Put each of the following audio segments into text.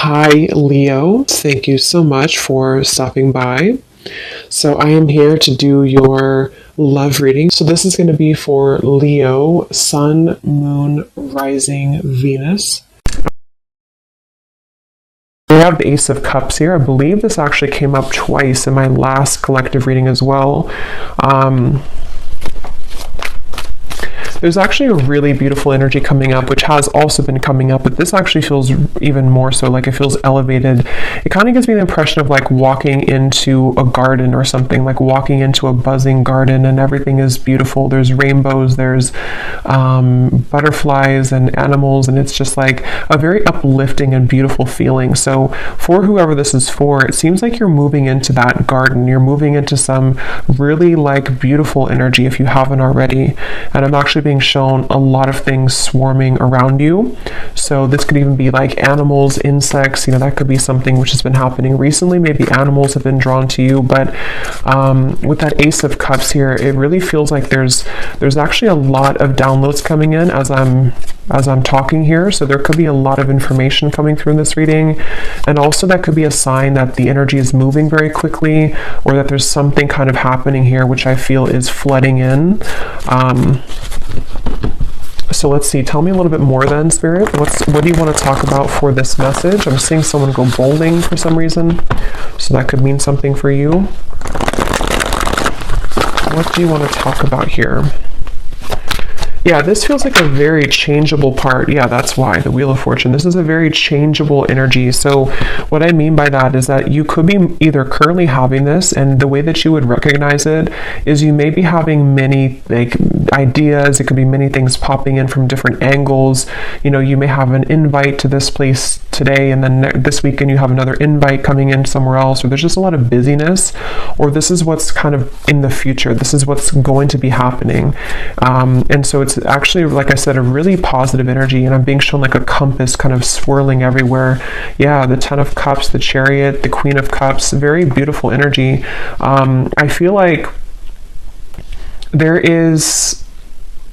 Hi, Leo. Thank you so much for stopping by. So, I am here to do your love reading. So, this is going to be for Leo, Sun, Moon, Rising, Venus. We have the Ace of Cups here. I believe this actually came up twice in my last collective reading as well. There's actually a really beautiful energy coming up, which has also been coming up, but this actually feels even more so, like it feels elevated. It kind of gives me the impression of like walking into a garden or something, like walking into a buzzing garden and everything is beautiful. There's rainbows, there's butterflies and animals, and it's just like a very uplifting and beautiful feeling. So for whoever this is for, it seems like you're moving into that garden. You're moving into some really like beautiful energy if you haven't already. And I'm actually being shown a lot of things swarming around you. So this could even be like animals, insects, that could be something which has been happening recently. Maybe animals have been drawn to you, but with that Ace of Cups here, it really feels like there's actually a lot of downloads coming in as I'm talking here. So there could be a lot of information coming through in this reading, and also that could be a sign that the energy is moving very quickly, or that there's something kind of happening here which I feel is flooding in. So let's see, tell me a little bit more then, Spirit. What do you want to talk about for this message? I'm seeing someone go bowling for some reason, so that could mean something for you. What do you want to talk about here? Yeah, this feels like a very changeable part. Yeah, that's why, the Wheel of Fortune. This is a very changeable energy. So what I mean by that is that you could be either currently having this, and the way that you would recognize it is you may be having many like ideas. It could be many things popping in from different angles. You may have an invite to this place today, and then this weekend you have another invite coming in somewhere else, or there's just a lot of busyness, or this is what's kind of in the future. This is what's going to be happening. And so it's actually, like I said, a really positive energy, and I'm being shown like a compass kind of swirling everywhere. Yeah, the Ten of Cups, the Chariot, the Queen of Cups, very beautiful energy. I feel like there is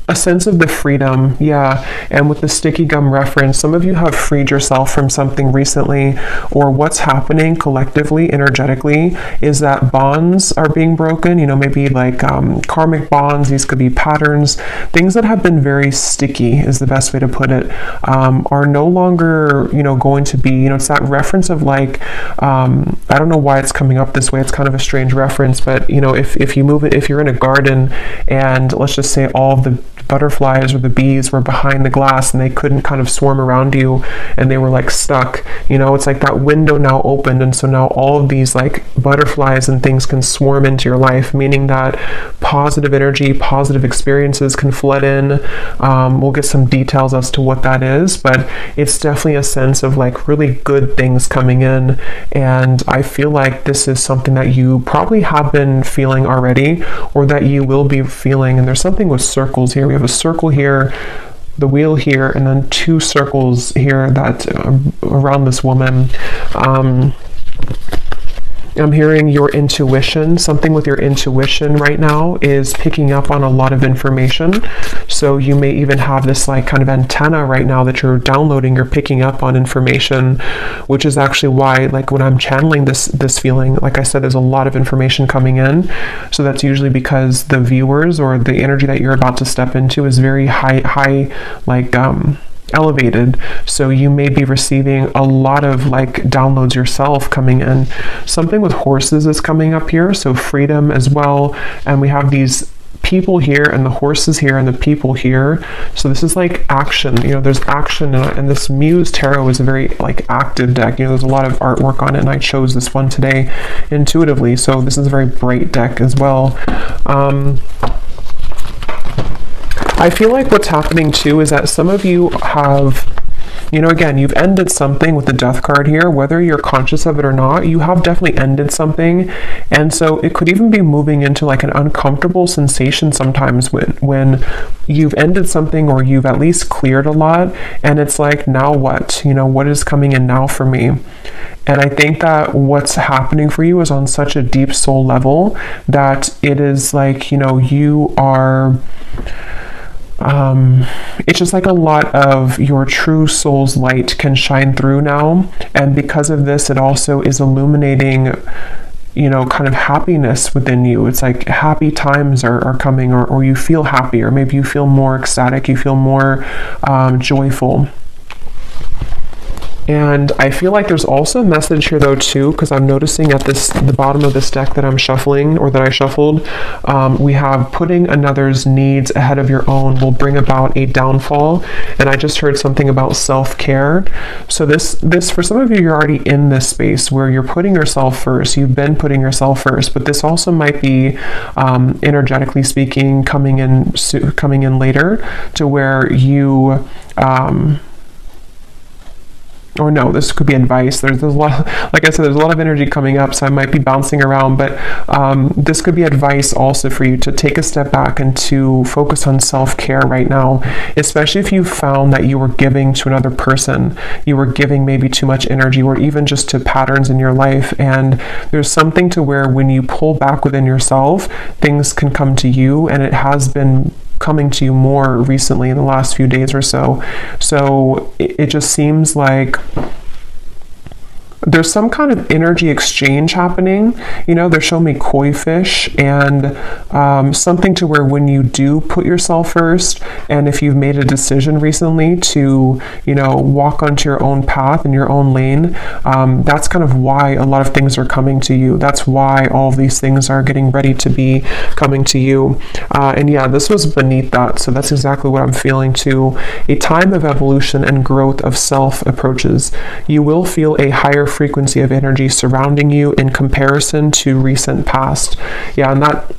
a sense of the freedom, yeah, and with the sticky gum reference, some of you have freed yourself from something recently, or what's happening collectively, energetically, is that bonds are being broken, maybe like karmic bonds. These could be patterns, things that have been very sticky is the best way to put it, are no longer, going to be, it's that reference of like, I don't know why it's coming up this way, it's kind of a strange reference, but if you move it, if you're in a garden and let's just say all of the butterflies or the bees were behind the glass and they couldn't kind of swarm around you and they were like stuck, it's like that window now opened, and so now all of these like butterflies and things can swarm into your life, meaning that positive energy, positive experiences can flood in. We'll get some details as to what that is, but it's definitely a sense of like really good things coming in, and I feel like this is something that you probably have been feeling already, or that you will be feeling. And there's something with circles here. We have a circle here, the wheel here, and then two circles here that around this woman. I'm hearing your intuition. Something with your intuition right now is picking up on a lot of information. So you may even have this like kind of antenna right now that you're downloading, you're picking up on information, which is actually why, like when I'm channeling this feeling, like I said, there's a lot of information coming in. So that's usually because the viewers or the energy that you're about to step into is very high, like elevated, so you may be receiving a lot of like downloads yourself coming in. Something with horses is coming up here, so freedom as well, and we have these people here and the horses here and the people here. So this is like action, there's action, and this Muse Tarot is a very like active deck. There's a lot of artwork on it, and I chose this one today intuitively, so this is a very bright deck as well. I feel like what's happening too is that some of you have, again, you've ended something with the Death card here, whether you're conscious of it or not. You have definitely ended something, and so it could even be moving into like an uncomfortable sensation sometimes when you've ended something, or you've at least cleared a lot, and it's like, now what? What is coming in now for me? And I think that what's happening for you is on such a deep soul level that it is like, you are it's just like a lot of your true soul's light can shine through now. And because of this, it also is illuminating, kind of happiness within you. It's like happy times are coming, or you feel happy, or maybe you feel more ecstatic, you feel more joyful. And I feel like there's also a message here though too, because I'm noticing at the bottom of this deck that I'm shuffling, or that I shuffled, we have putting another's needs ahead of your own will bring about a downfall. And I just heard something about self-care. So this for some of you, you're already in this space where you're putting yourself first. You've been putting yourself first, but this also might be energetically speaking coming in later, to where you or no, this could be advice. There's a lot, like I said, there's a lot of energy coming up, so I might be bouncing around, but this could be advice also for you to take a step back and to focus on self-care right now, especially if you found that you were giving to another person, you were giving maybe too much energy, or even just to patterns in your life, and there's something to where when you pull back within yourself, things can come to you, and it has been coming to you more recently in the last few days or so. So it just seems like there's some kind of energy exchange happening. They're showing me koi fish, and something to where when you do put yourself first, and if you've made a decision recently to, walk onto your own path in your own lane, that's kind of why a lot of things are coming to you. That's why all of these things are getting ready to be coming to you. And yeah, this was beneath that. So that's exactly what I'm feeling too. A time of evolution and growth of self approaches. You will feel a higher frequency of energy surrounding you in comparison to recent past. Yeah, and that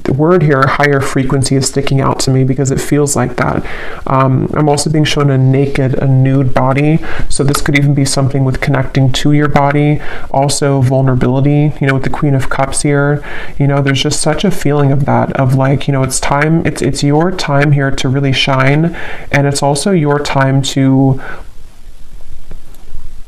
word here, higher frequency, is sticking out to me because it feels like that. I'm also being shown a nude body. So this could even be something with connecting to your body. Also vulnerability, with the Queen of Cups here. There's just such a feeling of that, of like, it's time, it's your time here to really shine. And it's also your time to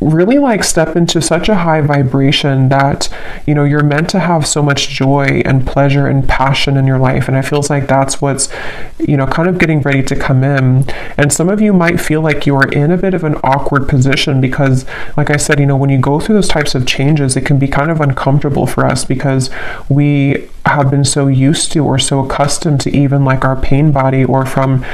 really like step into such a high vibration that you're meant to have so much joy and pleasure and passion in your life. And it feels like that's what's kind of getting ready to come in. And some of you might feel like you are in a bit of an awkward position because, like I said, when you go through those types of changes, it can be kind of uncomfortable for us because we have been so used to or so accustomed to even like our pain body, or from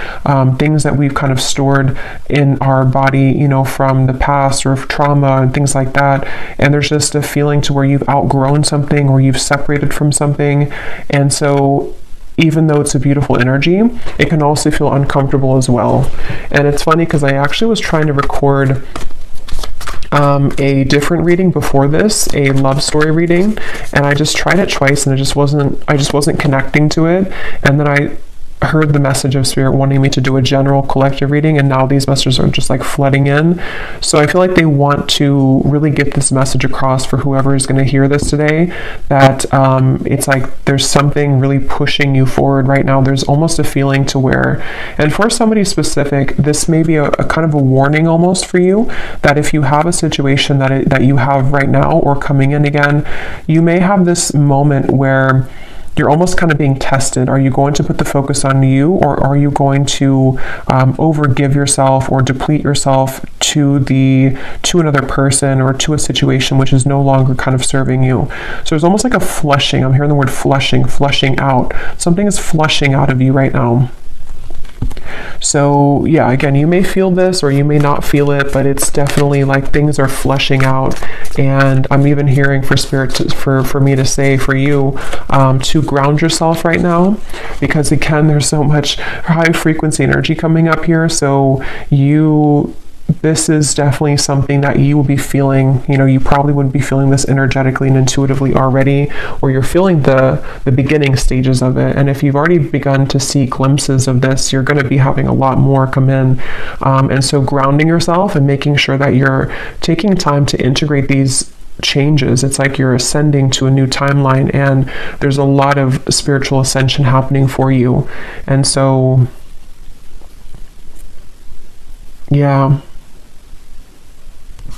things that we've kind of stored in our body, from the past, or trauma and things like that. And there's just a feeling to where you've outgrown something, or you've separated from something. And so even though it's a beautiful energy, it can also feel uncomfortable as well. And it's funny because I actually was trying to record a different reading before this, a love story reading, and I just tried it twice, and I just wasn't connecting to it. And then I heard the message of Spirit wanting me to do a general collective reading, and now these messages are just like flooding in. So I feel like they want to really get this message across for whoever is going to hear this today, that it's like there's something really pushing you forward right now. There's almost a feeling to where, and for somebody specific, this may be a kind of a warning almost for you, that if you have a situation that you have right now or coming in again, you may have this moment where you're almost kind of being tested. Are you going to put the focus on you, or are you going to overgive yourself or deplete yourself to another person or to a situation which is no longer kind of serving you? So there's almost like a flushing. I'm hearing the word flushing out. Something is flushing out of you right now. So yeah, again, you may feel this or you may not feel it, but it's definitely like things are flushing out. And I'm even hearing for Spirit for me to say for you to ground yourself right now, because again, there's so much high frequency energy coming up here. So this is definitely something that you will be feeling. You probably wouldn't be feeling this energetically and intuitively already, or you're feeling the beginning stages of it. And if you've already begun to see glimpses of this, you're going to be having a lot more come in. And so grounding yourself and making sure that you're taking time to integrate these changes. It's like you're ascending to a new timeline, and there's a lot of spiritual ascension happening for you. And so, yeah.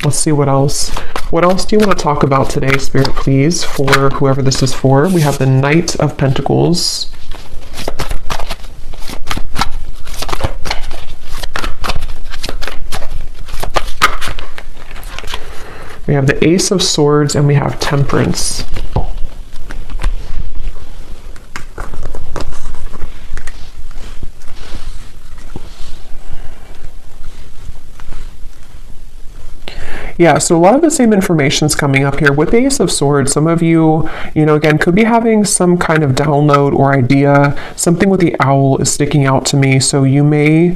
Let's see what else. What else do you want to talk about today, Spirit, please, for whoever this is for? We have the Knight of Pentacles. We have the Ace of Swords and we have Temperance. Yeah, so a lot of the same information is coming up here. With the Ace of Swords, some of you, again, could be having some kind of download or idea. Something with the owl is sticking out to me. So you may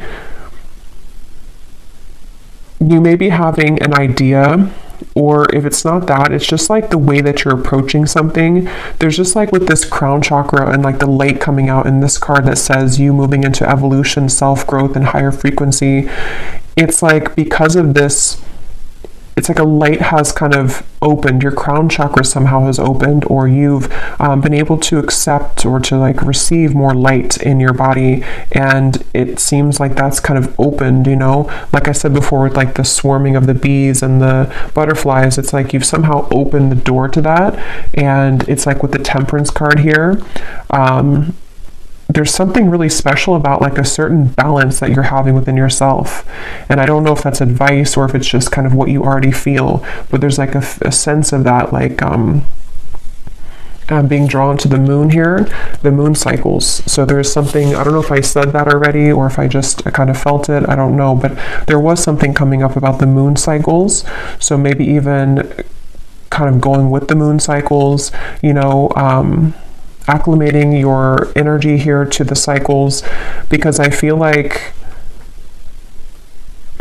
be having an idea, or if it's not that, it's just like the way that you're approaching something. There's just like with this crown chakra and like the light coming out in this card that says you moving into evolution, self-growth, and higher frequency. It's like because of this, it's like a light has kind of opened, your crown chakra somehow has opened, or you've been able to accept or to like receive more light in your body, and it seems like that's kind of opened, like I said before with like the swarming of the bees and the butterflies. It's like you've somehow opened the door to that. And it's like with the Temperance card here, there's something really special about like a certain balance that you're having within yourself. And I don't know if that's advice or if it's just kind of what you already feel, but there's like a sense of that, like being drawn to the moon here, the moon cycles. So there's something, I don't know if I said that already or if I just kind of felt it, I don't know, but there was something coming up about the moon cycles. So maybe even kind of going with the moon cycles, acclimating your energy here to the cycles, because I feel like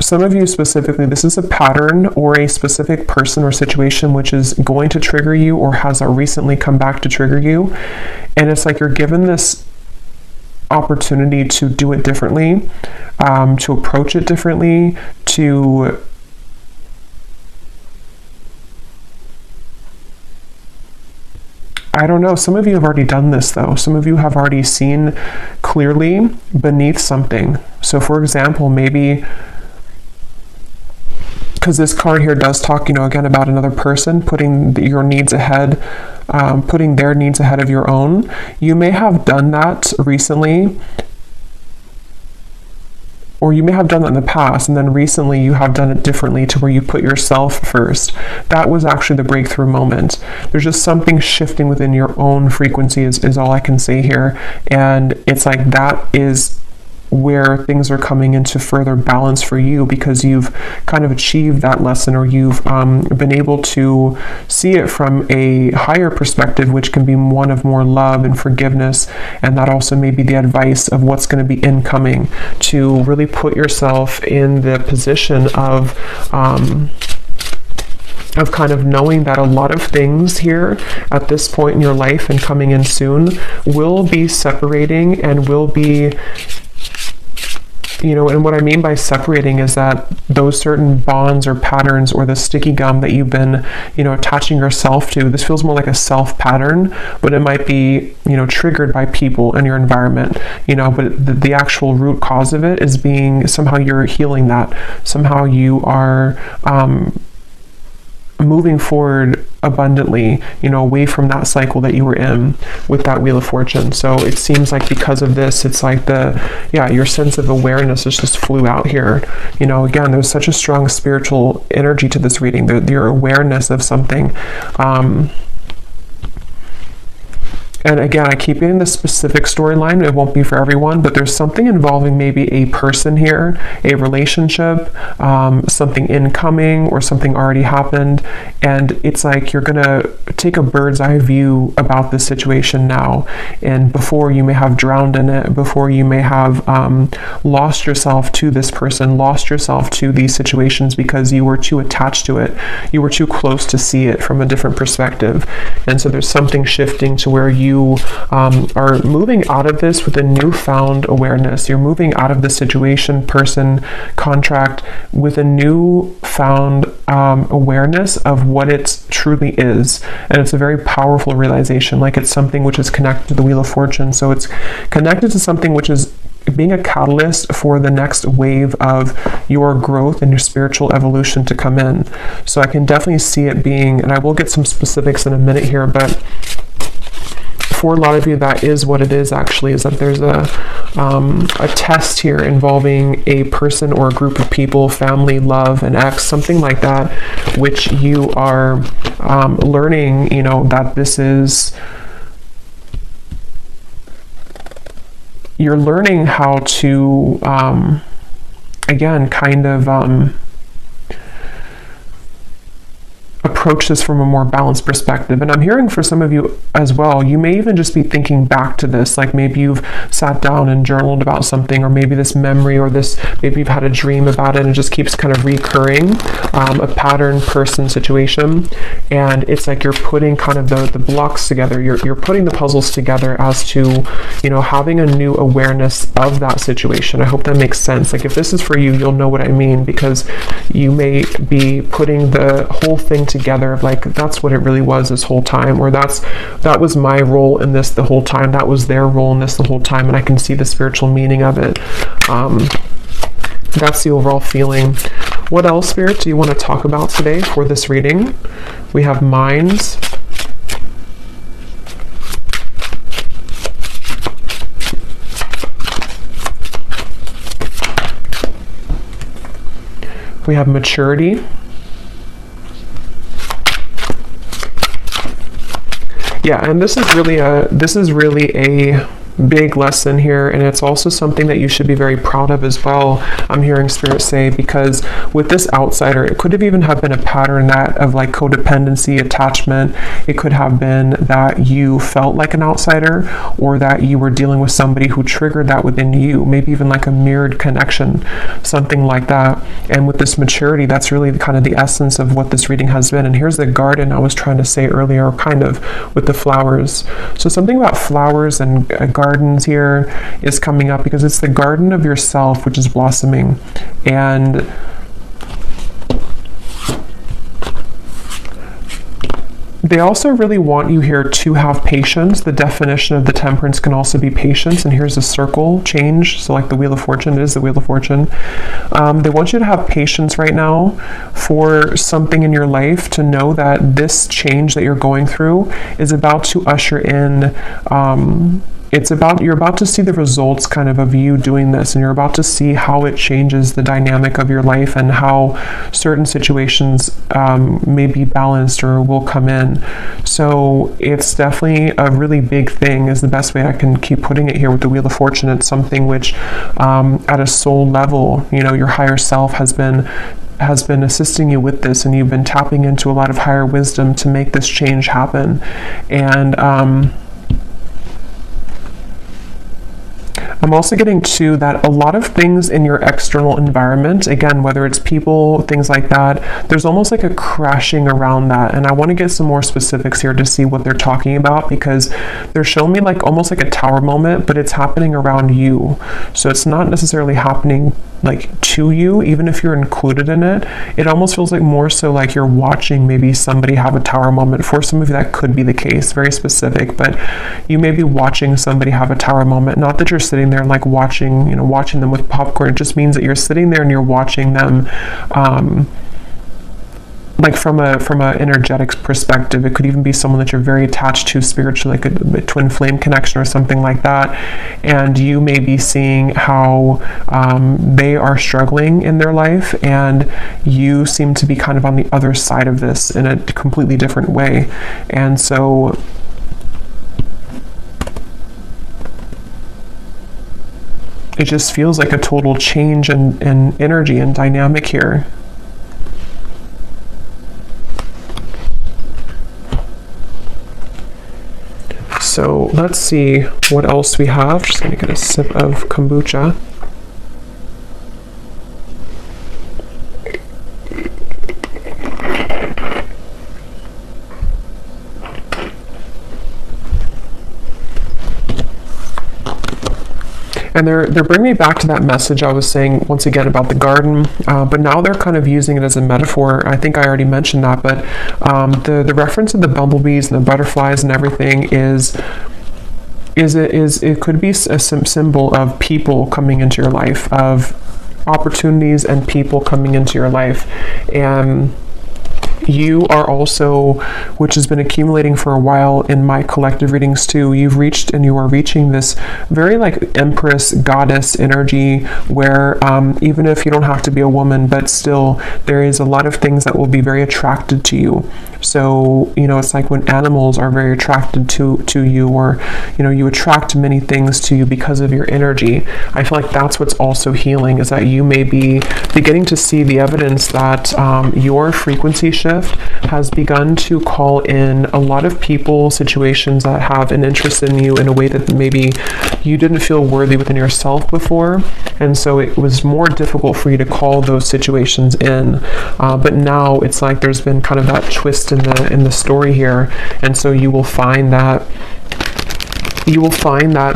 some of you specifically, this is a pattern or a specific person or situation which is going to trigger you or has recently come back to trigger you. And it's like you're given this opportunity to do it differently, to approach it differently, to I don't know, some of you have already done this though. Some of you have already seen clearly beneath something. So for example, maybe, because this card here does talk, again about another person putting your needs ahead, putting their needs ahead of your own. You may have done that recently, or you may have done that in the past, and then recently you have done it differently to where you put yourself first. That was actually the breakthrough moment. There's just something shifting within your own frequency is all I can say here. And it's like that is where things are coming into further balance for you, because you've kind of achieved that lesson, or you've been able to see it from a higher perspective, which can be one of more love and forgiveness. And that also may be the advice of what's going to be incoming, to really put yourself in the position of kind of knowing that a lot of things here at this point in your life and coming in soon will be separating and will be, and what I mean by separating is that those certain bonds or patterns or the sticky gum that you've been, attaching yourself to, this feels more like a self pattern, but it might be, triggered by people in your environment, but the actual root cause of it is being, somehow you're healing that. Somehow you are, moving forward abundantly, away from that cycle that you were in with that Wheel of Fortune. So it seems like because of this, it's like your sense of awareness just flew out here. Again, there's such a strong spiritual energy to this reading, your awareness of something. And again, I keep getting the specific storyline. It won't be for everyone, but there's something involving maybe a person here, a relationship, something incoming or something already happened. And it's like you're going to take a bird's eye view about this situation now. And before you may have drowned in it, before you may have lost yourself to this person, lost yourself to these situations because you were too attached to it. You were too close to see it from a different perspective. And so there's something shifting to where you are moving out of this with a newfound awareness. You're moving out of the situation, person, contract with a newfound awareness of what it truly is. And it's a very powerful realization, like it's something which is connected to the Wheel of Fortune. So it's connected to something which is being a catalyst for the next wave of your growth and your spiritual evolution to come in. So I can definitely see it being, and I will get some specifics in a minute here, but for a lot of you, that is what it is actually, is that there's a test here involving a person or a group of people, family, love, an ex, something like that, which you are learning, you know, that this is, you're learning how to, again, kind of approach this from a more balanced perspective. And I'm hearing for some of you as well, you may even just be thinking back to this, like maybe you've sat down and journaled about something, or maybe this memory, or this, maybe you've had a dream about it and it just keeps kind of recurring, a pattern, person, situation. And it's like you're putting kind of the blocks together, you're putting the puzzles together as to, you know, having a new awareness of that situation. I hope that makes sense. Like if this is for you, you'll know what I mean, because you may be putting the whole thing together of like, that's what it really was this whole time, or that was my role in this the whole time, that was their role in this the whole time, and I can see the spiritual meaning of it. That's the overall feeling. What else, Spirit, do you want to talk about today for this reading? We have minds. We have maturity. Yeah, and this is really a big lesson here, and it's also something that you should be very proud of as well, I'm hearing Spirit say, because with this outsider, it could have even have been a pattern that of like codependency, attachment. It could have been that you felt like an outsider, or that you were dealing with somebody who triggered that within you, maybe even like a mirrored connection, something like that. And with this maturity, that's really kind of the essence of what this reading has been. And here's the garden I was trying to say earlier, kind of with the flowers. So something about flowers and gardens here is coming up, because it's the garden of yourself which is blossoming. And they also really want you here to have patience. The definition of the temperance can also be patience. And here's a circle change. So like the Wheel of Fortune, it is the Wheel of Fortune. They want you to have patience right now for something in your life, to know that this change that you're going through is about to usher in, you're about to see the results kind of you doing this, and you're about to see how it changes the dynamic of your life, and how certain situations may be balanced or will come in. So it's definitely a really big thing, is the best way I can keep putting it here with the Wheel of Fortune. It's something which at a soul level, you know, your higher self has been assisting you with this, and you've been tapping into a lot of higher wisdom to make this change happen. And I'm also getting to that a lot of things in your external environment, again, whether it's people, things like that, there's almost like a crashing around that. And I want to get some more specifics here to see what they're talking about, because they're showing me like almost like a tower moment, but it's happening around you. So it's not necessarily happening like to you, even if you're included in it. It almost feels like more so like you're watching maybe somebody have a tower moment. For some of you, that could be the case, very specific, but you may be watching somebody have a tower moment. Not that you're sitting there and like watching them with popcorn. It just means that you're sitting there and you're watching them, like from a energetics perspective. It could even be someone that you're very attached to spiritually, like a twin flame connection or something like that. And you may be seeing how they are struggling in their life, and you seem to be kind of on the other side of this in a completely different way. And so it just feels like a total change in energy and dynamic here. So let's see what else we have. Just gonna get a sip of kombucha. And they're bringing me back to that message I was saying once again about the garden, but now they're kind of using it as a metaphor. I think I already mentioned that, but the reference of the bumblebees and the butterflies and everything it could be a symbol of people coming into your life, of opportunities and people coming into your life. And You are also, which has been accumulating for a while in my collective readings too, you've reached and you are reaching this very like empress goddess energy where even if you don't have to be a woman, but still there is a lot of things that will be very attracted to you. So, you know, it's like when animals are very attracted to you, or, you know, you attract many things to you because of your energy. I feel like that's what's also healing, is that you may be beginning to see the evidence that your frequency shift has begun to call in a lot of people, situations that have an interest in you in a way that maybe you didn't feel worthy within yourself before. And so it was more difficult for you to call those situations in. But now it's like there's been kind of that twist in the story here. And so you will find that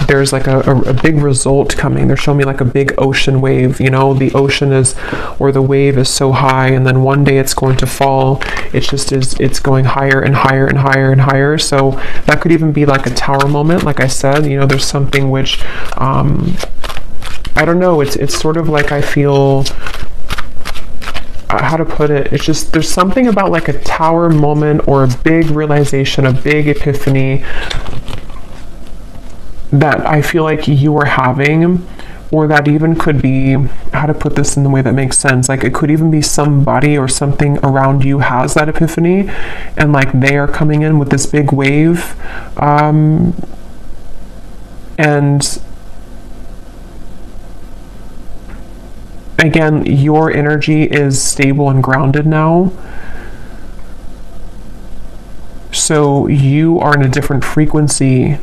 there's like a big result coming. They're showing me like a big ocean wave. You know, the ocean is, or the wave is so high, and then one day it's going to fall. It's going higher and higher and higher and higher. So that could even be like a tower moment. Like I said, you know, there's something which, I don't know, it's sort of like I feel, how to put it, it's just, there's something about like a tower moment or a big realization, a big epiphany that I feel like you are having, or that even could be, how to put this in the way that makes sense, like it could even be somebody or something around you has that epiphany, and like they are coming in with this big wave, and again, your energy is stable and grounded now. So you are in a different frequency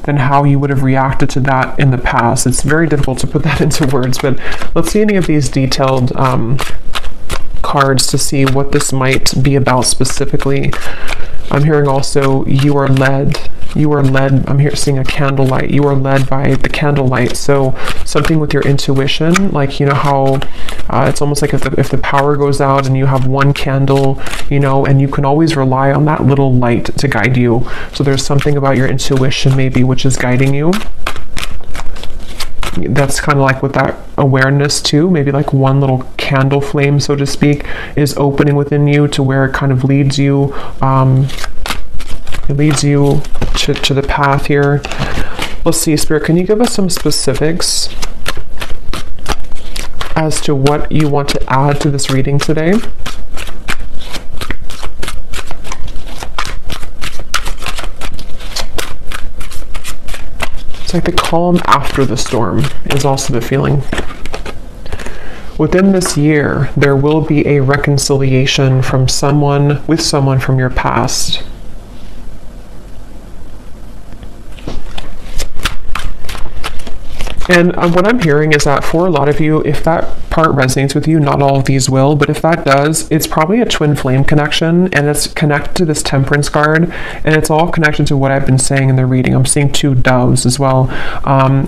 than how you would have reacted to that in the past. It's very difficult to put that into words, but let's see any of these detailed cards to see what this might be about specifically. I'm hearing also you are led, I'm here seeing a candlelight. You are led by the candlelight. So something with your intuition, like, you know how it's almost like if the power goes out and you have one candle, you know, and you can always rely on that little light to guide you. So there's something about your intuition maybe which is guiding you. That's kind of like with that awareness too, maybe like one little candle flame, so to speak, is opening within you to where it kind of leads you, it leads you to the path here. Let's see, Spirit, can you give us some specifics as to what you want to add to this reading today? It's like the calm after the storm is also the feeling. Within this year, there will be a reconciliation from someone from your past. And what I'm hearing is that for a lot of you, if that part resonates with you, not all of these will, but if that does, it's probably a twin flame connection, and it's connected to this temperance card, and it's all connected to what I've been saying in the reading. I'm seeing two doves as well,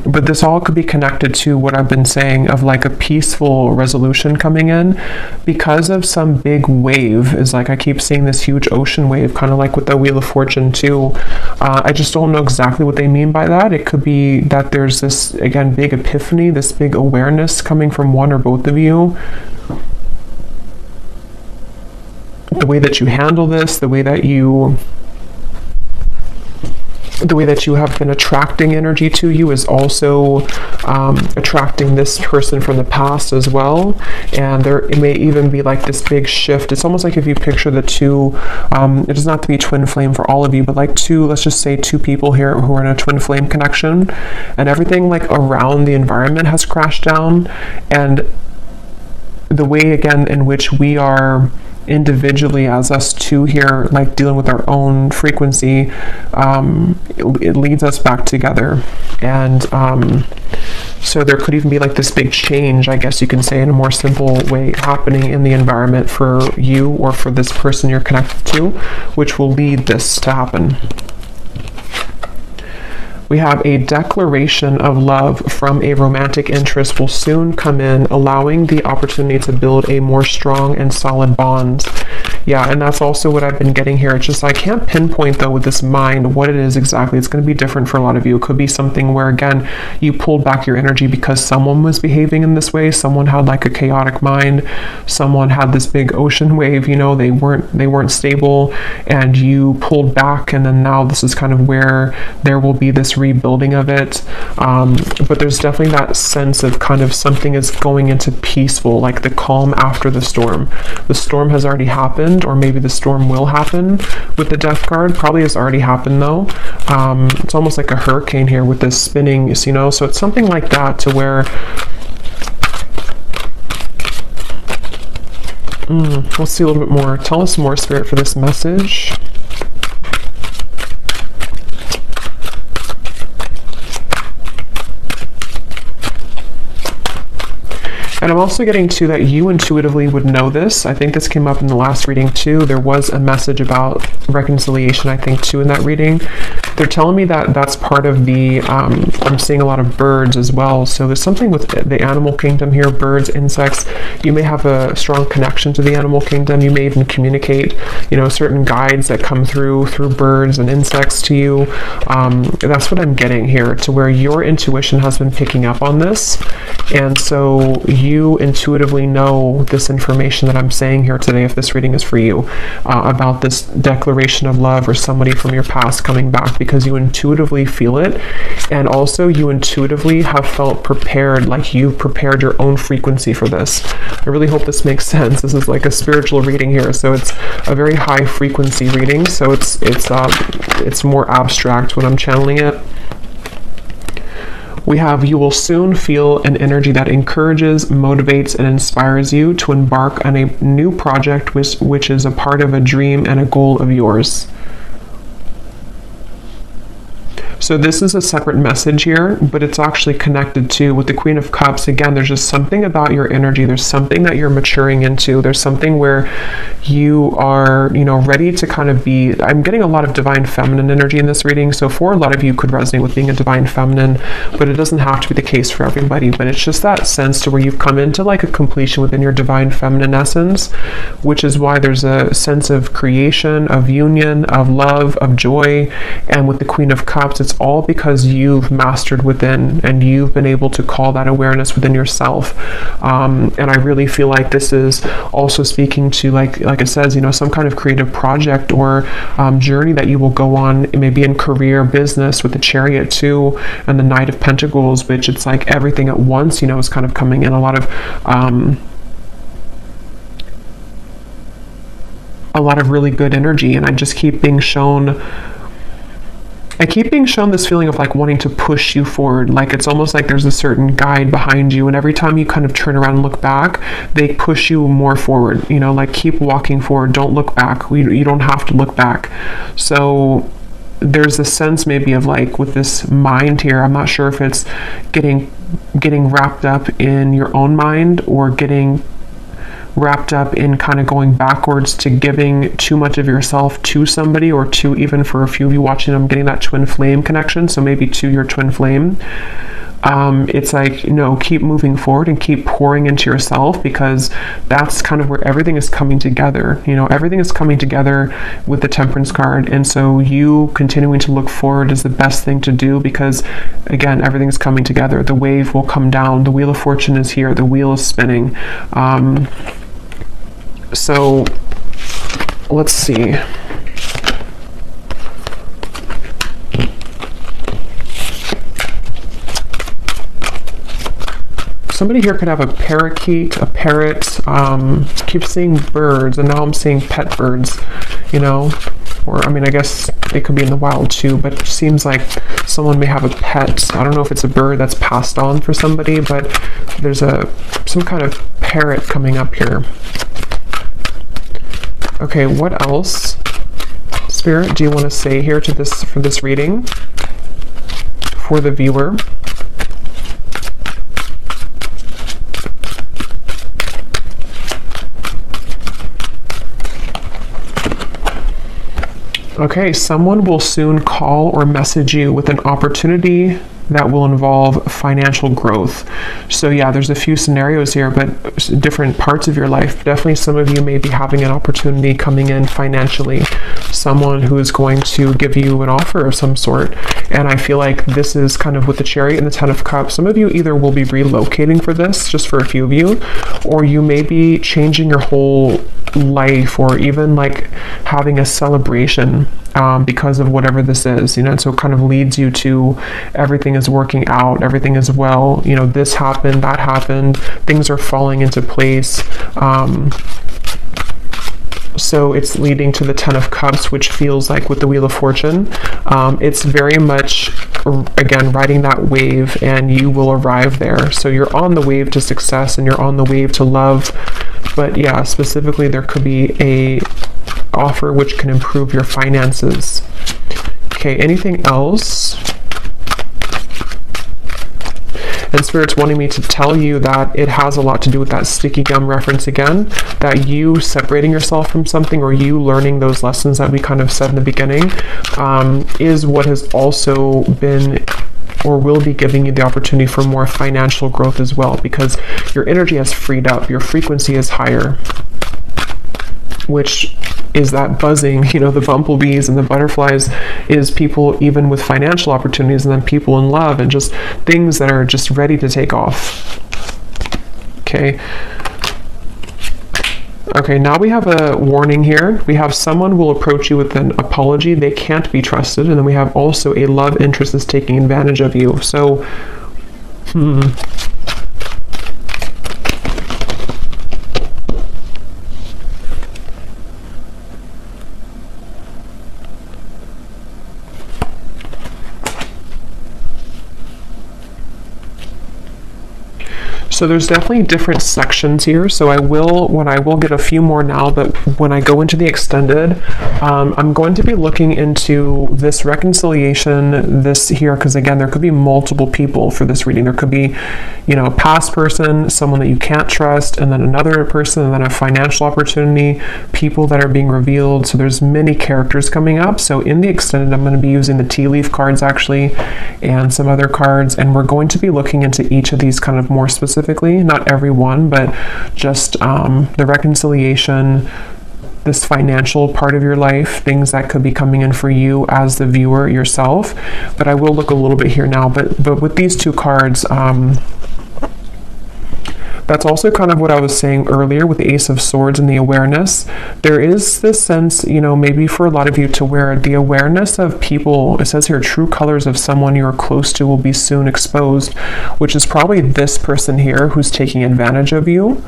but this all could be connected to what I've been saying of like a peaceful resolution coming in because of some big wave. Is like I keep seeing this huge ocean wave, kind of like with the Wheel of Fortune too. I just don't know exactly what they mean by that. It could be that there's this, again, big epiphany, this big awareness coming from one or both of you. The way that you handle this, the way that you have been attracting energy to you is also attracting this person from the past as well. And it may even be like this big shift. It's almost like if you picture the two, it doesn't have to be twin flame for all of you, but like two, let's just say two people here who are in a twin flame connection, and everything like around the environment has crashed down. And the way, again, in which we are individually as us two here, like dealing with our own frequency, it leads us back together. And so there could even be like this big change, I guess you can say, in a more simple way, happening in the environment for you or for this person you're connected to, which will lead this to happen. We have a declaration of love from a romantic interest will soon come in, allowing the opportunity to build a more strong and solid bond. Yeah, and that's also what I've been getting here. It's just I can't pinpoint though with this mind what it is exactly. It's going to be different for a lot of you. It could be something where, again, you pulled back your energy because someone was behaving in this way. Someone had like a chaotic mind. Someone had this big ocean wave, you know, they weren't stable, and you pulled back, and then now this is kind of where there will be this rebuilding of it. But there's definitely that sense of kind of something is going into peaceful, like the calm after the storm. The storm has already happened, or maybe the storm will happen with the Death card. Probably has already happened though. It's almost like a hurricane here with this spinning, you know, so it's something like that to where let's see a little bit more. Tell us more, Spirit, for this message. And I'm also getting to that you intuitively would know this. I think this came up in the last reading too. There was a message about reconciliation, I think, too, in that reading. They're telling me that that's part of the, I'm seeing a lot of birds as well. So there's something with the animal kingdom here, birds, insects. You may have a strong connection to the animal kingdom. You may even communicate, you know, certain guides that come through birds and insects to you. That's what I'm getting here, to where your intuition has been picking up on this. And so you intuitively know this information that I'm saying here today, if this reading is for you, about this declaration of love or somebody from your past coming back, because you intuitively feel it. And also you intuitively have felt prepared, like you've prepared your own frequency for this. I really hope this makes sense. This is like a spiritual reading here, so it's a very high frequency reading, so it's more abstract when I'm channeling it. We have, you will soon feel an energy that encourages, motivates, and inspires you to embark on a new project which is a part of a dream and a goal of yours. So this is a separate message here, but it's actually connected to with the Queen of Cups. Again, there's just something about your energy. There's something that you're maturing into. There's something where you are, you know, ready to kind of be, I'm getting a lot of divine feminine energy in this reading. So for a lot of you could resonate with being a divine feminine, but it doesn't have to be the case for everybody. But it's just that sense to where you've come into like a completion within your divine feminine essence, which is why there's a sense of creation, of union, of love, of joy. And with the Queen of Cups, it's all because you've mastered within and you've been able to call that awareness within yourself. And I really feel like this is also speaking to, like it says, you know, some kind of creative project or journey that you will go on, maybe in career, business, with the Chariot too, and the Knight of Pentacles, which it's like everything at once, you know, is kind of coming in. A lot of really good energy, and I just keep being shown this feeling of like wanting to push you forward. Like it's almost like there's a certain guide behind you, and every time you kind of turn around and look back, they push you more forward, you know, like keep walking forward, don't look back. You don't have to look back. So there's a sense maybe of like with this mind here, I'm not sure if it's getting wrapped up in your own mind or getting wrapped up in kind of going backwards to giving too much of yourself to somebody, or to, even for a few of you watching, I'm getting that twin flame connection, so maybe to your twin flame. It's like, you know, keep moving forward and keep pouring into yourself, because that's kind of where everything is coming together. You know, everything is coming together with the Temperance card, and so you continuing to look forward is the best thing to do, because again, everything is coming together. The wave will come down, the Wheel of Fortune is here, the wheel is spinning. So let's see. Somebody here could have a parakeet, a parrot. Keep seeing birds, and now I'm seeing pet birds, you know, or I mean, I guess they could be in the wild too, but it seems like someone may have a pet. I don't know if it's a bird that's passed on for somebody, but there's some kind of parrot coming up here. Okay, what else, Spirit, do you want to say here to this, for this reading for the viewer? Okay, someone will soon call or message you with an opportunity that will involve financial growth. So yeah, there's a few scenarios here, but different parts of your life. Definitely some of you may be having an opportunity coming in financially, someone who is going to give you an offer of some sort. And I feel like this is kind of with the Chariot and the Ten of Cups. Some of you either will be relocating for this, just for a few of you, or you may be changing your whole life, or even like having a celebration because of whatever this is, you know. And so it kind of leads you to everything is working out, everything is well, you know, this happened, that happened, things are falling into place. So it's leading to the Ten of Cups, which feels like with the Wheel of Fortune, it's very much, again, riding that wave, and you will arrive there. So you're on the wave to success, and you're on the wave to love. But yeah, specifically, there could be a offer which can improve your finances. Okay, anything else? And Spirit's wanting me to tell you that it has a lot to do with that sticky gum reference again, that you separating yourself from something, or you learning those lessons that we kind of said in the beginning, is what has also been or will be giving you the opportunity for more financial growth as well, because your energy has freed up, your frequency is higher, which is that buzzing, you know, the bumblebees and the butterflies, is people even with financial opportunities, and then people in love, and just things that are just ready to take off. Okay, now we have a warning here. We have someone will approach you with an apology. They can't be trusted. And then we have also a love interest that's taking advantage of you. So, So there's definitely different sections here. So I will get a few more now, but when I go into the extended, I'm going to be looking into this reconciliation, this here, because again, there could be multiple people for this reading. There could be, you know, a past person, someone that you can't trust, and then another person, and then a financial opportunity, people that are being revealed. So there's many characters coming up. So in the extended, I'm going to be using the tea leaf cards actually, and some other cards, and we're going to be looking into each of these kind of more specifically, not every one, but just the reconciliation, this financial part of your life, things that could be coming in for you as the viewer yourself. But I will look a little bit here now, but with these two cards, that's also kind of what I was saying earlier with the Ace of Swords and the awareness. There is this sense, you know, maybe for a lot of you to where the awareness of people, it says here, true colors of someone you are close to will be soon exposed, which is probably this person here who's taking advantage of you.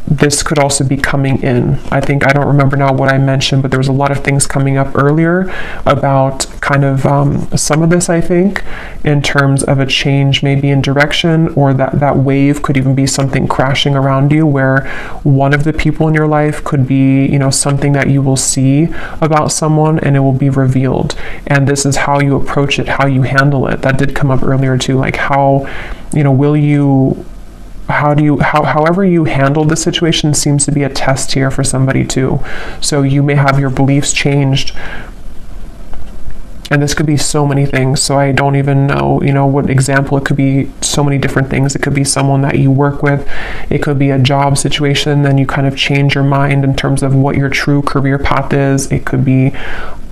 This could also be coming in. I don't remember now what I mentioned, but there was a lot of things coming up earlier about kind of some of this, I think, in terms of a change maybe in direction, or that wave could even be something crashing around you, where one of the people in your life could be, you know, something that you will see about someone and it will be revealed. And this is how you approach it, how you handle it. That did come up earlier too, like how, you know, however you handle the situation seems to be a test here for somebody too. So you may have your beliefs changed, and this could be so many things. So I don't even know, you know, what example. It could be so many different things. It could be someone that you work with. It could be a job situation. Then you kind of change your mind in terms of what your true career path is. It could be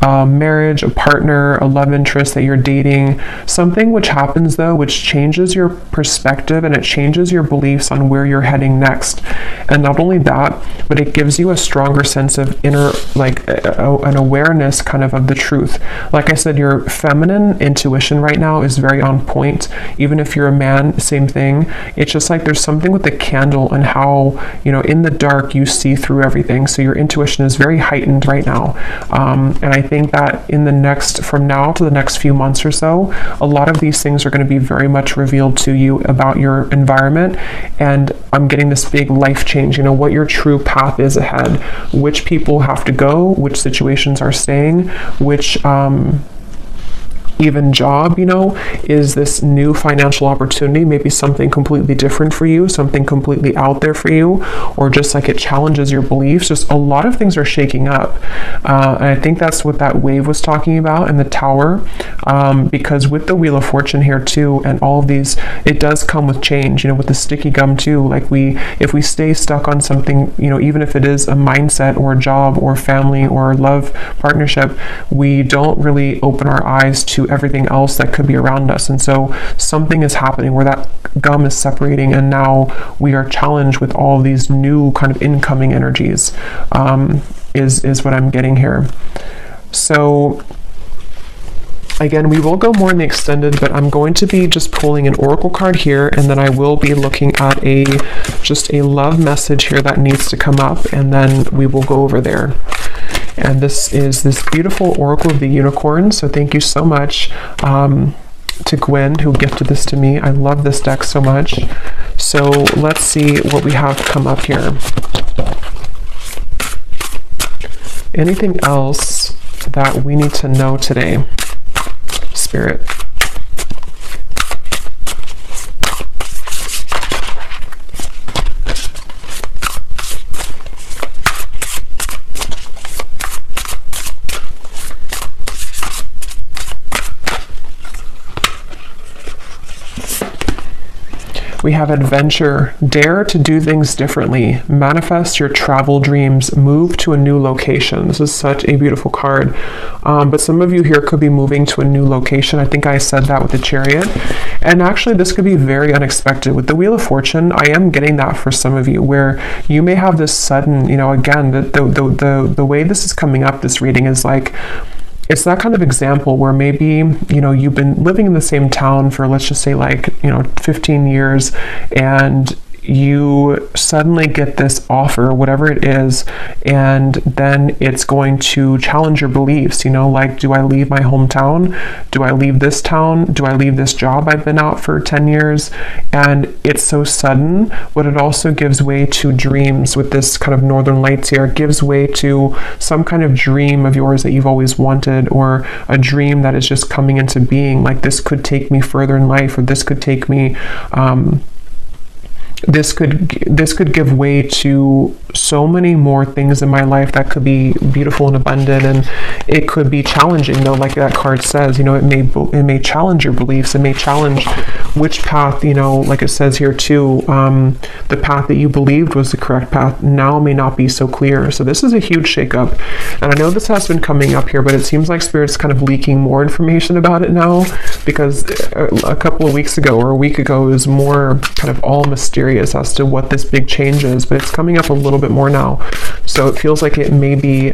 marriage, a partner, a love interest that you're dating, something which happens though, which changes your perspective, and it changes your beliefs on where you're heading next. And not only that, but it gives you a stronger sense of inner, like an awareness kind of the truth. Like I said, your feminine intuition right now is very on point. Even if you're a man, same thing. It's just like there's something with the candle and how, you know, in the dark you see through everything. So your intuition is very heightened right now. And I think that from now to the next few months or so, a lot of these things are going to be very much revealed to you about your environment. And I'm getting this big life change, you know, what your true path is ahead, which people have to go, which situations are staying, which even job, is this new financial opportunity, maybe something completely different for you, something completely out there for you, or just like it challenges your beliefs. Just a lot of things are shaking up. And I think that's what that wave was talking about in the Tower, because with the Wheel of Fortune here too, and all of these, it does come with change, with the sticky gum too. Like if we stay stuck on something, even if it is a mindset or a job or family or love partnership, we don't really open our eyes to everything else that could be around us. And so something is happening where that gum is separating, and now we are challenged with all these new kind of incoming energies, is what I'm getting here. So again, we will go more in the extended, but I'm going to be just pulling an oracle card here, and then I will be looking at just a love message here that needs to come up, and then we will go over there. And this is this beautiful Oracle of the Unicorn. So thank you so much to Gwen, who gifted this to me. I love this deck so much. So let's see what we have come up here. Anything else that we need to know today, Spirit? We have adventure. Dare to do things differently. Manifest your travel dreams. Move to a new location. This is such a beautiful card. But some of you here could be moving to a new location. I think I said that with the Chariot. And actually, this could be very unexpected. With the Wheel of Fortune, I am getting that for some of you, where you may have this sudden, again, the way this is coming up, this reading is like, it's that kind of example where maybe, you've been living in the same town for, let's just say 15 years, and you suddenly get this offer, whatever it is, and then it's going to challenge your beliefs, like, do I leave my hometown? Do I leave this town? Do I leave this job I've been out for 10 years? And it's so sudden, but it also gives way to dreams with this kind of Northern Lights here. It gives way to some kind of dream of yours that you've always wanted, or a dream that is just coming into being, like, this could take me further in life, or this could take me, this could give way to so many more things in my life that could be beautiful and abundant, and it could be challenging, though, like that card says, it may challenge your beliefs. It may challenge which path, like it says here too, the path that you believed was the correct path now may not be so clear. So this is a huge shakeup, and I know this has been coming up here, but it seems like Spirit's kind of leaking more information about it now, because a couple of weeks ago or a week ago it was more kind of all mysterious as to what this big change is, but it's coming up a little bit more now. So it feels like it may be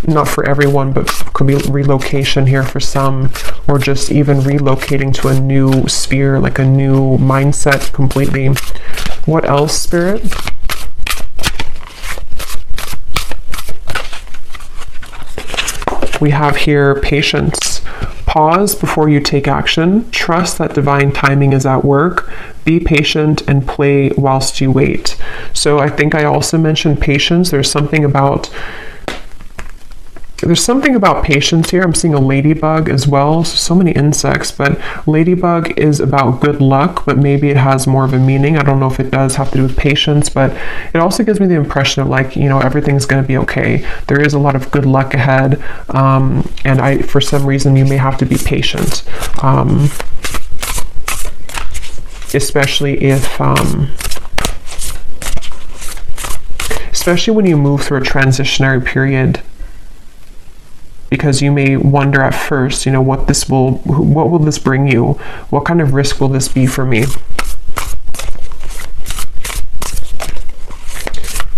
not for everyone, but could be relocation here for some, or just even relocating to a new sphere, like a new mindset completely. What else, Spirit? We have here patience. Pause before you take action. Trust that divine timing is at work. Be patient and play whilst you wait. So I think I also mentioned patience. There's something about patience here. I'm seeing a ladybug as well. So many insects, but ladybug is about good luck, but maybe it has more of a meaning. I don't know if it does have to do with patience, but it also gives me the impression of everything's going to be okay. There is a lot of good luck ahead, and for some reason you may have to be patient, especially when you move through a transitionary period. Because you may wonder at first, what will this bring you? What kind of risk will this be for me?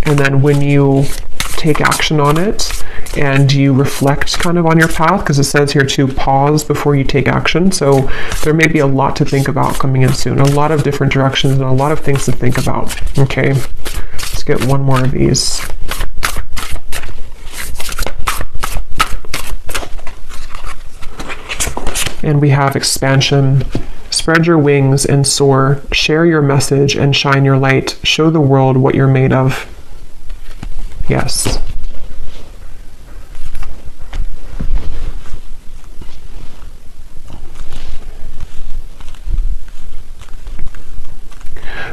And then when you take action on it and you reflect kind of on your path, because it says here to pause before you take action. So there may be a lot to think about coming in soon, a lot of different directions and a lot of things to think about. Okay, let's get one more of these. And we have expansion. Spread your wings and soar. Share your message and shine your light. Show the world what you're made of. Yes.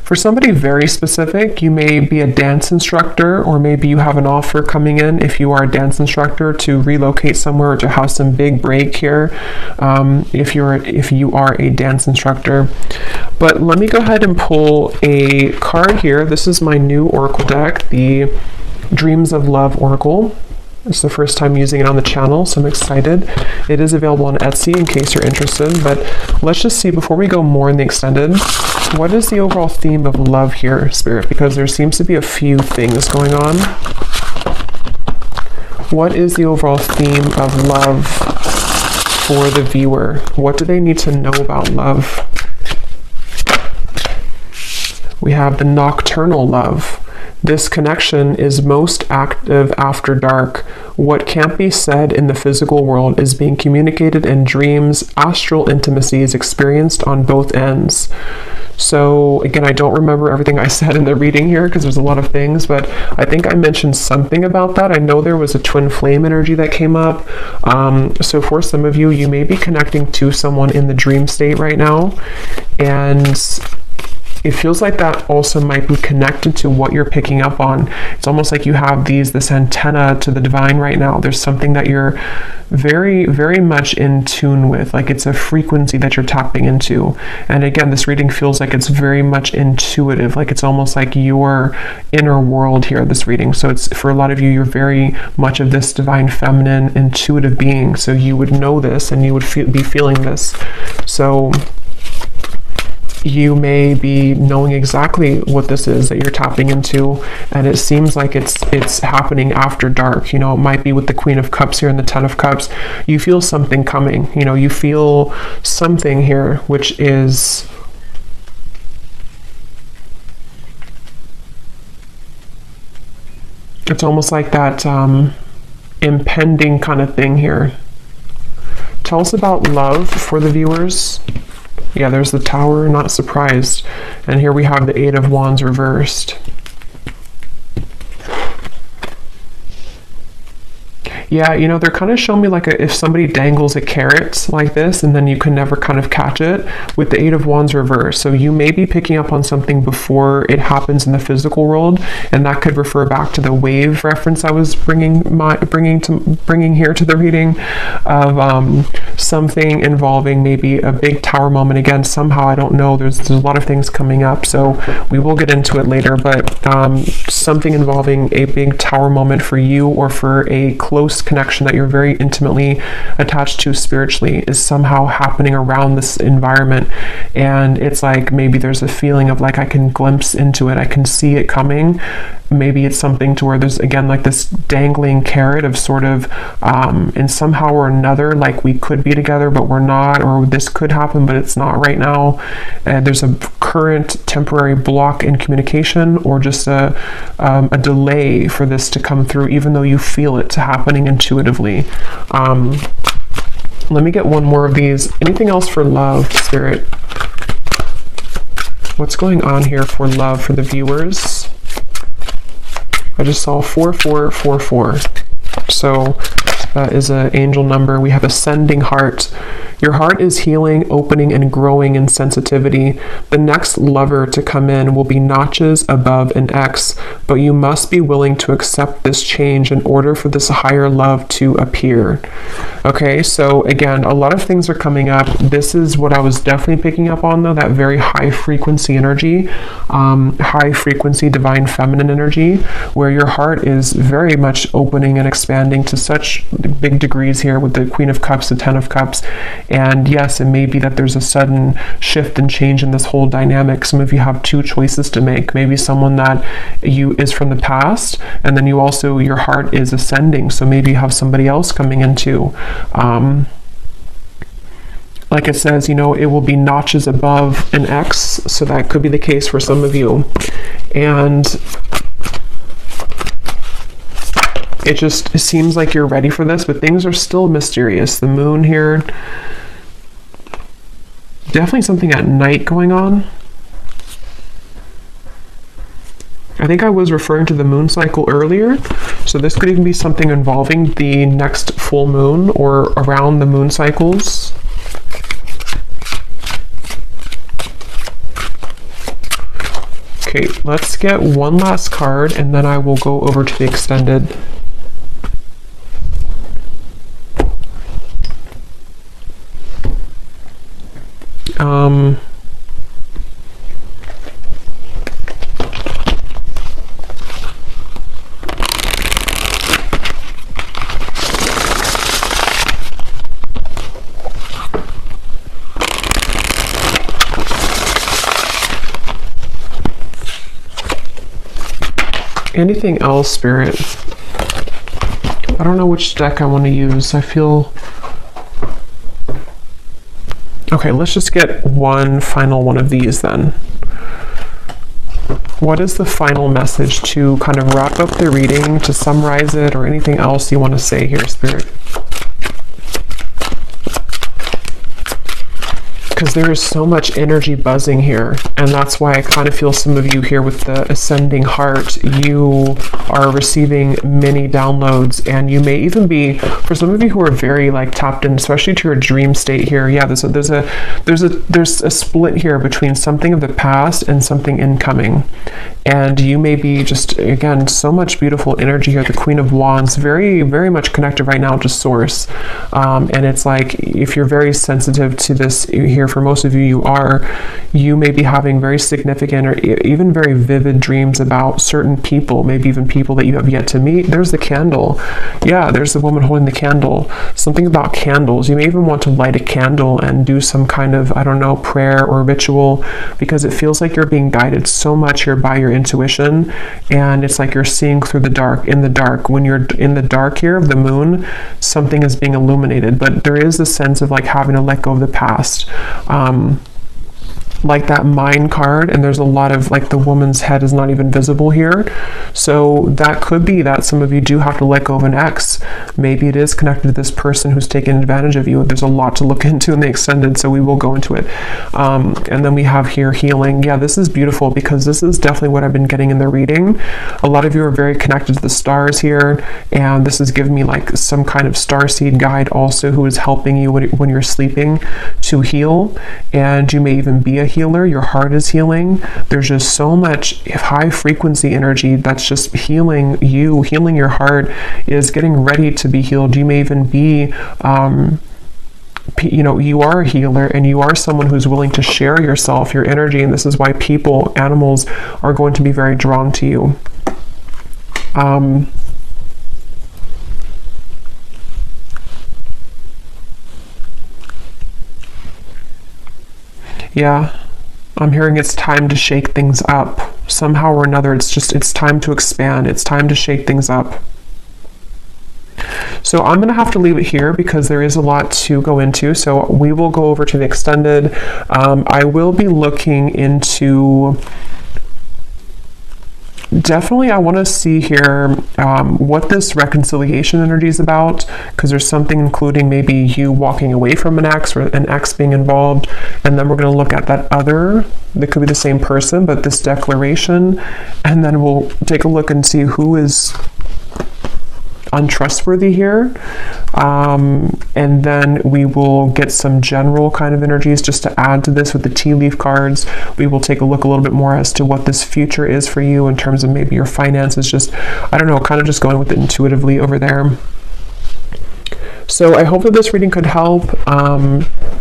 For somebody very specific, you may be a dance instructor, or maybe you have an offer coming in if you are a dance instructor to relocate somewhere or to have some big break here, if you are a dance instructor. But let me go ahead and pull a card here. This is my new Oracle deck, the Dreams of Love Oracle. It's the first time using it on the channel, so I'm excited. It is available on Etsy in case you're interested, but let's just see, before we go more in the extended, what is the overall theme of love here, Spirit? Because there seems to be a few things going on. What is the overall theme of love for the viewer? What do they need to know about love? We have the nocturnal love. This connection is most active after dark. What can't be said in the physical world is being communicated in dreams. Astral intimacy is experienced on both ends. So again, I don't remember everything I said in the reading here because there's a lot of things, but I think I mentioned something about that. I know there was a twin flame energy that came up. So for some of you, you may be connecting to someone in the dream state right now, and it feels like that also might be connected to what you're picking up on. It's almost like you have this antenna to the divine right now. There's something that you're very, very much in tune with. Like it's a frequency that you're tapping into. And again, this reading feels like it's very much intuitive. Like it's almost like your inner world here, this reading. So it's, for a lot of you, you're very much of this divine feminine intuitive being. So you would know this and you would be feeling this. So you may be knowing exactly what this is that you're tapping into, and it seems like it's happening after dark. You know, it might be with the Queen of Cups here and the Ten of Cups. You feel something coming. You know, you feel something here, which is it's almost like that impending kind of thing here. Tell us about love for the viewers. Yeah, there's the Tower, not surprised. And here we have the Eight of Wands reversed. Yeah, you know, they're kind of showing me like if somebody dangles a carrot like this and then you can never kind of catch it with the Eight of Wands reversed. So you may be picking up on something before it happens in the physical world, and that could refer back to the wave reference I was bringing here to the reading of something involving maybe a big tower moment. Again, somehow, I don't know, there's a lot of things coming up, so we will get into it later, but something involving a big tower moment for you or for a close connection that you're very intimately attached to spiritually is somehow happening around this environment. And it's like maybe there's a feeling of like I can glimpse into it, I can see it coming. Maybe it's something to where there's again like this dangling carrot of sort of and somehow or another like we could be together but we're not, or this could happen but it's not right now. There's a current temporary block in communication, or just a delay for this to come through, even though you feel it happening intuitively. Let me get one more of these. Anything else for love, Spirit? What's going on here for love for the viewers? I just saw 4444. So that is an angel number. We have ascending heart. Your heart is healing, opening, and growing in sensitivity. The next lover to come in will be notches above an X, but you must be willing to accept this change in order for this higher love to appear. Okay, so again, a lot of things are coming up. This is what I was definitely picking up on, though, that very high frequency energy, high frequency divine feminine energy, where your heart is very much opening and expanding to such big degrees here with the Queen of Cups, the Ten of Cups. And yes, it may be that there's a sudden shift and change in this whole dynamic. Some of you have two choices to make. Maybe someone that is from the past, and then you also, your heart is ascending. So maybe you have somebody else coming in too. Like it says, you know, it will be notches above an X. So that could be the case for some of you. And it just seems like you're ready for this, but things are still mysterious. The moon here, definitely something at night going on. I think I was referring to the moon cycle earlier, so this could even be something involving the next full moon or around the moon cycles. Okay, let's get one last card and then I will go over to the extended. Anything else, Spirit? I don't know which deck I want to use. I feel... Okay, let's just get one final one of these then. What is the final message to kind of wrap up the reading, to summarize it, or anything else you want to say here, Spirit? Because there is so much energy buzzing here, and that's why I kind of feel some of you here with the ascending heart, you are receiving many downloads, and you may even be, for some of you who are very like tapped in, especially to your dream state here, yeah, there's a split here between something of the past and something incoming, and you may be just, again, so much beautiful energy here. The Queen of Wands, very, very much connected right now to Source, and it's like, if you're very sensitive to this here, for most of you, you may be having very significant or even very vivid dreams about certain people, maybe even people that you have yet to meet. There's the candle. Yeah, there's the woman holding the candle. Something about candles. You may even want to light a candle and do some kind of, I don't know, prayer or ritual, because it feels like you're being guided so much here by your intuition, and it's like you're seeing through the dark, in the dark. When you're in the dark here of the moon, something is being illuminated, but there is a sense of like having to let go of the past. Like that Mind card, and there's a lot of like the woman's head is not even visible here, so that could be that some of you do have to let go of an ex. Maybe it is connected to this person who's taken advantage of you. There's a lot to look into in the extended, so we will go into it. And then we have here healing. Yeah, this is beautiful, because this is definitely what I've been getting in the reading. A lot of you are very connected to the stars here, and this is giving me like some kind of starseed guide also, who is helping you when you're sleeping to heal, and you may even be a healer. Your heart is healing. There's just so much high frequency energy that's just healing you. Healing your heart is getting ready to be healed. You may even be you know, you are a healer, and you are someone who's willing to share yourself, your energy, and this is why people, animals, are going to be very drawn to you. Yeah, I'm hearing it's time to shake things up. Somehow or another, it's time to expand. It's time to shake things up. So I'm going to have to leave it here, because there is a lot to go into. So we will go over to the extended. I will be looking into... Definitely, I want to see here what this reconciliation energy is about, because there's something including maybe you walking away from an ex, or an ex being involved, and then we're going to look at that other, that could be the same person, but this declaration, and then we'll take a look and see who is untrustworthy here, and then we will get some general kind of energies just to add to this with the tea leaf cards. We will take a look a little bit more as to what this future is for you in terms of maybe your finances, just, I don't know, kind of just going with it intuitively over there. So I hope that this reading could help.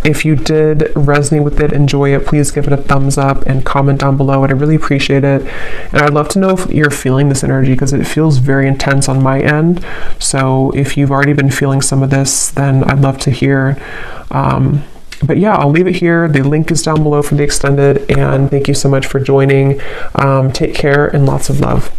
If you did resonate with it, enjoy it, please give it a thumbs up and comment down below. I'd really appreciate it. And I'd love to know if you're feeling this energy, because it feels very intense on my end. So if you've already been feeling some of this, then I'd love to hear. But yeah, I'll leave it here. The link is down below for the extended, and thank you so much for joining. Take care and lots of love.